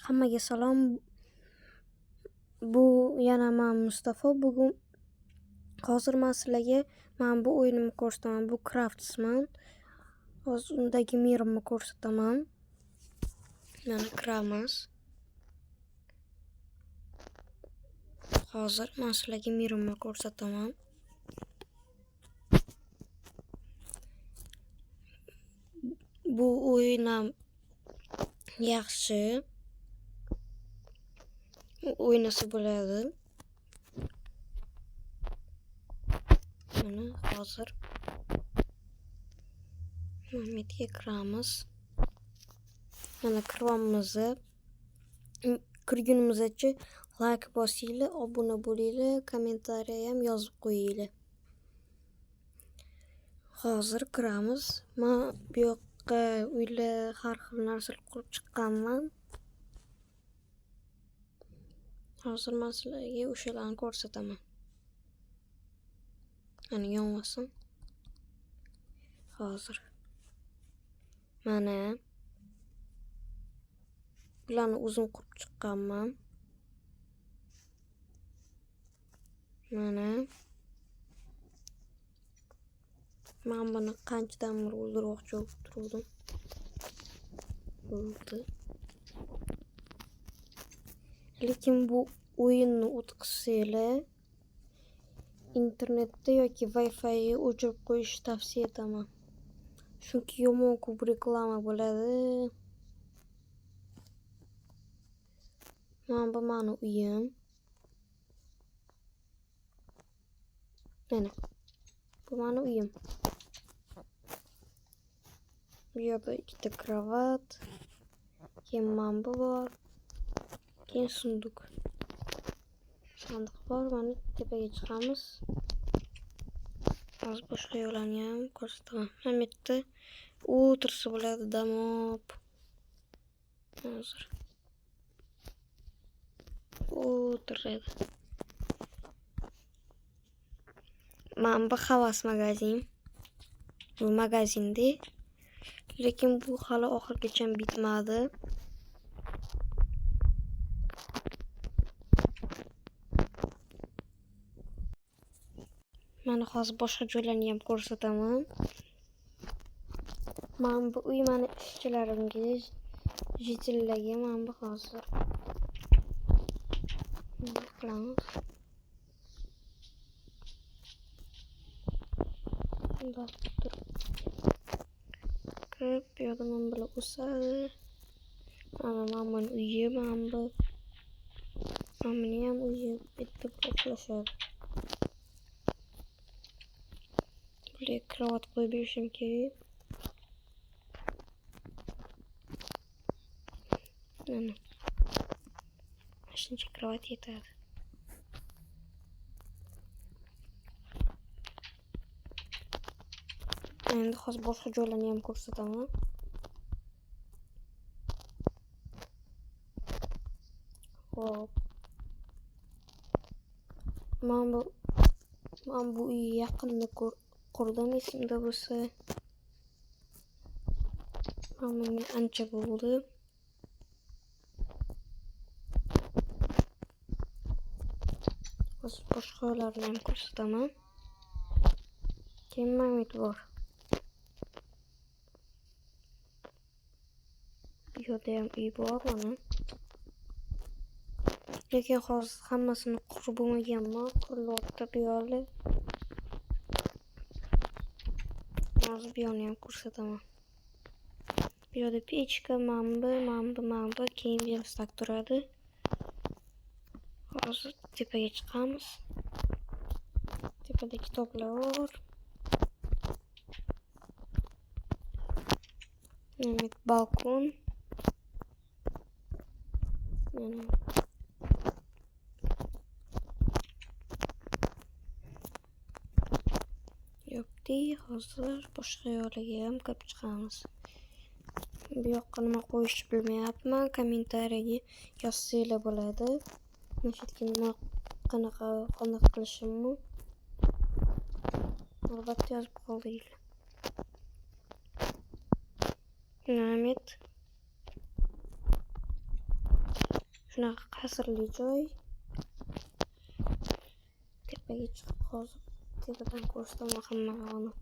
Hammaga salom. Bu yana men Mustafa. Hozir men sizlarga bu o'yinimni ko'rsataman. Bu Craftsman. Hozir undagi mirimni ko'rsataman. Mana kiramiz. Hozir men sizlarga mirimni ko'rsataman. Bu o'yin ham yaxshi. O'ynasa bo'ladi. Mana hozir Muhammadga kiramiz. Mana kiryapmiz. Kirgunimizcha like bosinglar, obuna bo'linglar, kommentariy ham yozib qo'yinglar. Hozir kiramiz. Men bu yoqqa uylar har xil narsalar qurib chiqqanman. Hozir men sizlarga o'shalarni ko'rsataman. Mana yonmasin. Hozir mana bularni o'zim qurib chiqqanman. Mana men buni qanchadan o'ldirmoqchi bo'lib turdim. Bo'ldi. Lekin bu o'yinni o'tkazsanglar internetda yoki Wi-Fi o'chirib qo'yishni tavsiya etaman. Chunki yomon ko'p reklama bo'ladi. Mana bu meni uyim. Mana bu meni uyim. Bu yerda ikkita kravat, keyin bu bor, keyin sunduq. Sandiq bor. Mana tepaga chiqamiz. Hozir boshqa yo'llarni ham ko'rsataman. Mana bu yerda o'tirsa bo'ladi, dam olib. Hozir o'tiradi. Mana bu havas magazin. Bu magazinda. Lekin bu hali oxirigacha bitmadi. Mana hozir boshqa joylarni ham ko'rsataman. Mana bu uy meni ishchilarimga, jitillarga mana bu hozir. Qilamiz. Ko'p yo'lda men bilan o'sadi. Mana men uyi, mana bu. Meni ham uyi bitta uxlashadi. Buraya kravat qo'yib berishim kerak. Mana. Shuncha kravat yetadi. Endi hozir boshqa joylarni ham ko'rsataman. Hop. Men bu uy yaqinda qurdim, esimda bo'lsa. Menga ancha bo'ldi. Hozir boshqalarni ham ko'rsataman. Keyin Mamit bor. Bu yerda ham uy bor mana. Lekin hozir hammasini qurib bo'lmaganman. Qurilyapti bu yerlar. Hozir bu yerni ham ko'rsataman. Bu yerda pechka, mana bu keyin verstak turadi. Hozir tepaga chiqamiz. Tepada kitoblar bor. Mana balkon. Mana hozir boshqa yo'llarga ham kirib chiqamiz. Bu yoqqa nima qo'yishni bilmayapman. Kommentariyga yozsanglar bo'ladi. Nima qanaqa qilishimni albatta yozib qoldinglar. Mamit. Shunaqa qasrli joy. Tepaga chiqib hozir tepadan ko'rsataman hamma.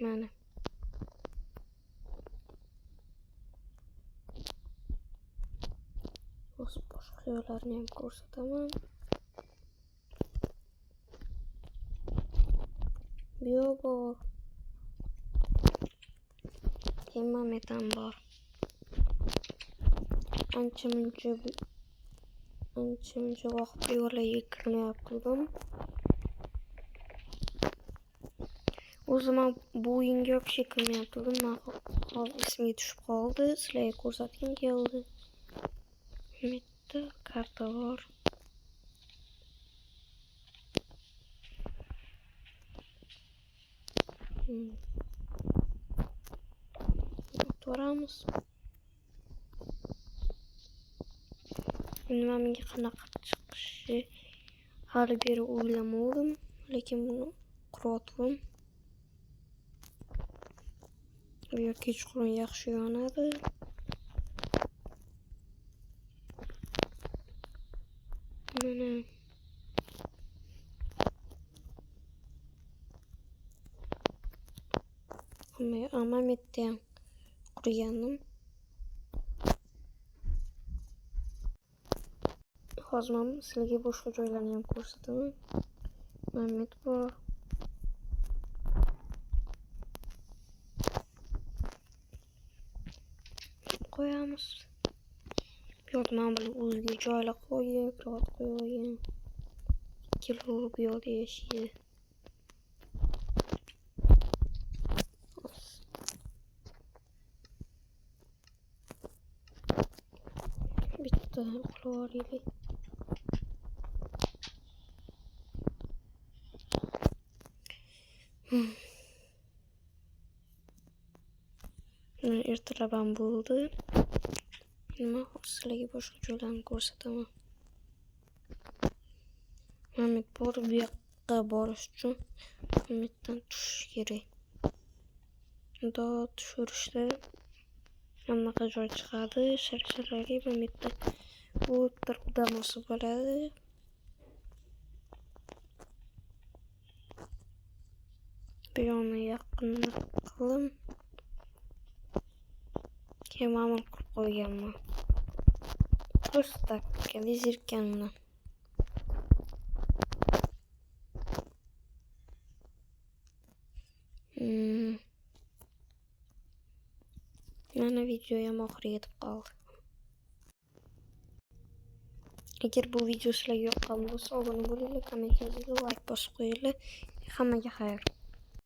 Mana. Boshqa joylarni ham ko'rsataman. Bu bor. Hammamiz ham bor. Ancha-muncha vaqt bu yo'llarga kirmayaptim. O'zim ham bu o'yinga yo'qshi kirmayaptim. Men hozir esimga tushib qoldi. Sizlarga ko'rsatgim keldi. Bitta karta bor. O'tiramiz. Nima menga qanaqa chiqishi hali beri o'ylamadim, lekin buni quryapman. Bu kechqurun yaxshi yonadi. Mana amma metda ham qurganim. Hozir men sizlarga boshqa joylarni ham ko'rsataman. Mammet bor. Qo'yamiz. Bu yerda men bir o'zga joylar qo'yib, plot qo'ygan. Kilo bu yerda yashaydi. Bitta qo'yib ertalab ham bo'ldi. Nima sizlarga boshqa joylarni ko'rsataman. Mammet bor, bu yoqqa borish uchun Mammetdan tushish kerak. Unda tushirishda hammaqa joy chiqadi. Sharsharlarga Mammetda bu damosi bo'ladi. Bu yoqni yaqinroq qilib ma'mul qilib qo'yganman. Ko'rsatga zirkanman. Mana video ham oxiriga yetib qoldi. Agar bu video sizlarga yoqqan bo'lsa, obuna bo'linglar, kommentingizga like bosib qo'yinglar. Hammaga xayr.